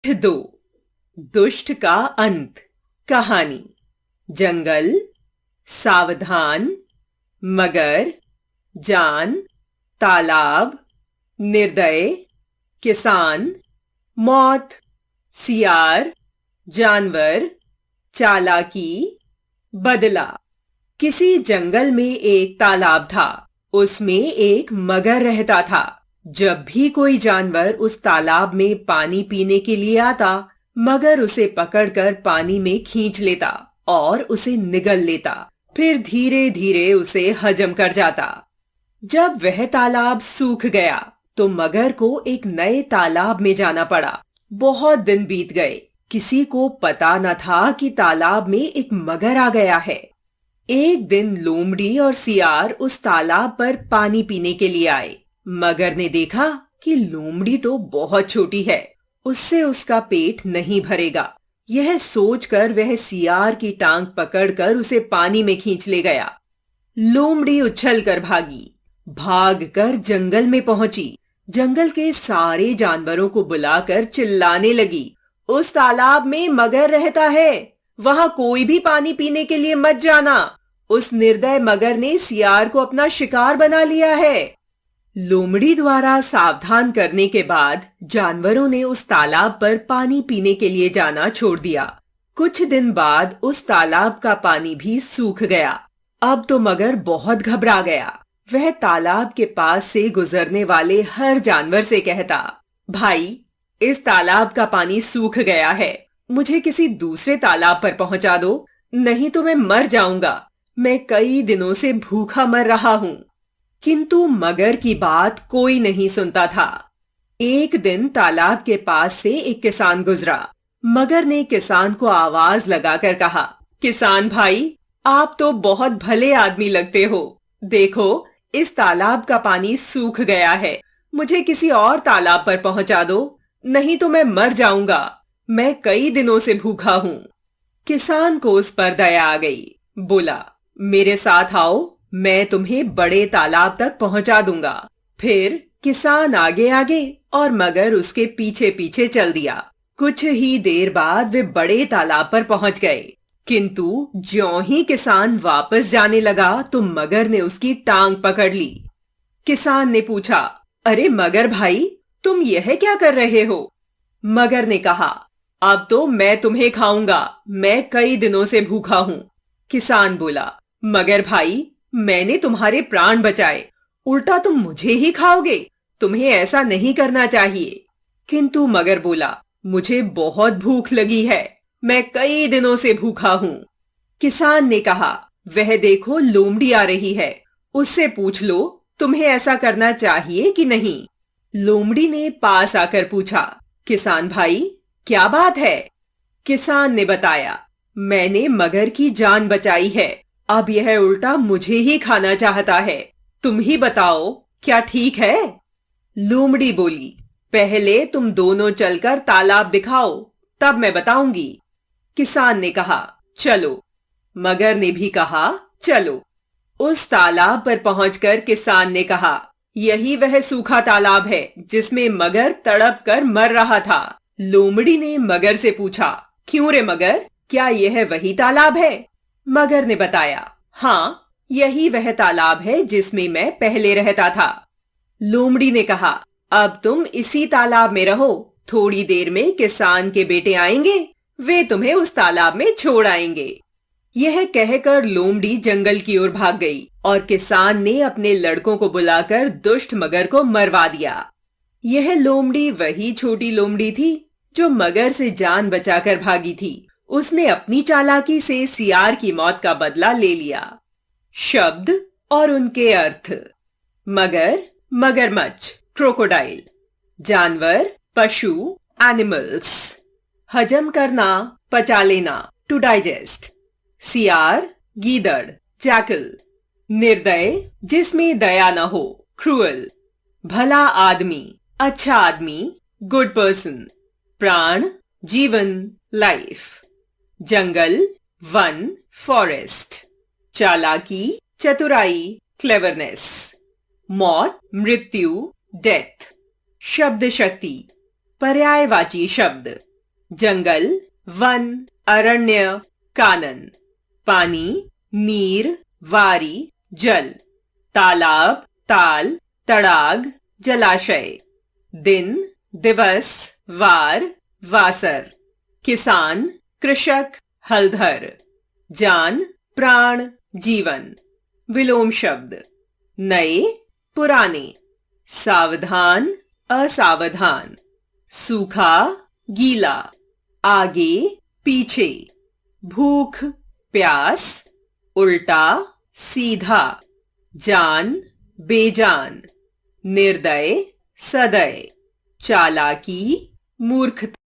दो दुष्ट का अंत। कहानी। जंगल, सावधान, मगर, जान, तालाब, निर्दय, किसान, मौत, सियार, जानवर, चालाकी, बदला। किसी जंगल में एक तालाब था। उसमें एक मगर रहता था। जब भी कोई जानवर उस तालाब में पानी पीने के लिए आता, मगर उसे पकड़कर पानी में खींच लेता और उसे निगल लेता। फिर धीरे धीरे उसे हजम कर जाता। जब वह तालाब सूख गया तो मगर को एक नए तालाब में जाना पड़ा। बहुत दिन बीत गए। किसी को पता न था कि तालाब में एक मगर आ गया है। एक दिन लोमड़ी और सियार उस तालाब पर पानी पीने के लिए आए। मगर ने देखा कि लोमड़ी तो बहुत छोटी है, उससे उसका पेट नहीं भरेगा। यह सोचकर वह सियार की टांग पकड़कर उसे पानी में खींच ले गया। लोमड़ी उछलकर भागी, भागकर जंगल में पहुंची। जंगल के सारे जानवरों को बुलाकर चिल्लाने लगी, उस तालाब में मगर रहता है, वहां कोई भी पानी पीने के लिए मत जाना। उस निर्दय मगर ने सियार को अपना शिकार बना लिया है। लोमड़ी द्वारा सावधान करने के बाद जानवरों ने उस तालाब पर पानी पीने के लिए जाना छोड़ दिया। कुछ दिन बाद उस तालाब का पानी भी सूख गया। अब तो मगर बहुत घबरा गया। वह तालाब के पास से गुजरने वाले हर जानवर से कहता, भाई, इस तालाब का पानी सूख गया है, मुझे किसी दूसरे तालाब पर पहुंचा दो, नहीं तो मैं मर जाऊंगा। मैं कई दिनों से भूखा मर रहा हूं। किंतु मगर की बात कोई नहीं सुनता था। एक दिन तालाब के पास से एक किसान गुजरा। मगर ने किसान को आवाज लगाकर कहा, किसान भाई, आप तो बहुत भले आदमी लगते हो। देखो, इस तालाब का पानी सूख गया है, मुझे किसी और तालाब पर पहुंचा दो, नहीं तो मैं मर जाऊंगा। मैं कई दिनों से भूखा हूं। किसान को उस पर दया आ गई। बोला, मेरे साथ आओ, मैं तुम्हें बड़े तालाब तक पहुंचा दूंगा। फिर किसान आगे आगे और मगर उसके पीछे पीछे चल दिया। कुछ ही देर बाद वे बड़े तालाब पर पहुंच गए। किंतु ज्यों ही किसान वापस जाने लगा तो मगर ने उसकी टांग पकड़ ली। किसान ने पूछा, अरे मगर भाई, तुम यह क्या कर रहे हो? मगर ने कहा, अब तो मैं तुम्हें खाऊंगा, मैं कई दिनों से भूखा हूं। किसान बोला, मगर भाई, मैंने तुम्हारे प्राण बचाए, उल्टा तुम मुझे ही खाओगे? तुम्हें ऐसा नहीं करना चाहिए। किंतु मगर बोला, मुझे बहुत भूख लगी है, मैं कई दिनों से भूखा हूं। किसान ने कहा, वह देखो लोमड़ी आ रही है, उससे पूछ लो तुम्हें ऐसा करना चाहिए कि नहीं। लोमड़ी ने पास आकर पूछा, किसान भाई, क्या बात है? किसान ने बताया, मैंने मगर की जान बचाई है, अब यह उल्टा मुझे ही खाना चाहता है। तुम ही बताओ, क्या ठीक है? लोमड़ी बोली, पहले तुम दोनों चलकर तालाब दिखाओ, तब मैं बताऊंगी। किसान ने कहा, चलो। मगर ने भी कहा, चलो। उस तालाब पर पहुंचकर किसान ने कहा, यही वह सूखा तालाब है जिसमें मगर तड़प कर मर रहा था। लोमड़ी ने मगर से पूछा, क्यों रे मगर, क्या यह वही तालाब है? मगर ने बताया, हाँ, यही वह तालाब है जिसमें मैं पहले रहता था। लोमड़ी ने कहा, अब तुम इसी तालाब में रहो, थोड़ी देर में किसान के बेटे आएंगे, वे तुम्हें उस तालाब में छोड़ आएंगे। यह कहकर लोमड़ी जंगल की ओर भाग गई और किसान ने अपने लड़कों को बुलाकर दुष्ट मगर को मरवा दिया। यह लोमड़ी वही छोटी लोमड़ी थी जो मगर से जान बचाकर भागी थी। उसने अपनी चालाकी से सियार की मौत का बदला ले लिया। शब्द और उनके अर्थ। मगर, मगरमच्छ, क्रोकोडाइल। जानवर, पशु, एनिमल्स। हजम करना, पचा लेना, टू डाइजेस्ट। सियार, गीदड़, जैकल। निर्दय, जिसमें दया न हो, क्रूअल। भला आदमी, अच्छा आदमी, गुड पर्सन। प्राण, जीवन, लाइफ। जंगल, वन, फॉरेस्ट। चालाकी, चतुराई, क्लेवरनेस। मौत, मृत्यु, डेथ। शब्द शक्ति। पर्यायवाची शब्द। जंगल, वन, अरण्य, कानन। पानी, नीर, वारी, जल। तालाब, ताल, तड़ाग, जलाशय। दिन, दिवस, वार, वासर। किसान, कृषक, हलधर। जान, प्राण, जीवन। विलोम शब्द: नए, पुराने। सावधान, असावधान। सूखा, गीला। आगे, पीछे। भूख, प्यास। उल्टा, सीधा। जान, बेजान। निर्दय, सदय। चालाकी, मूर्खता।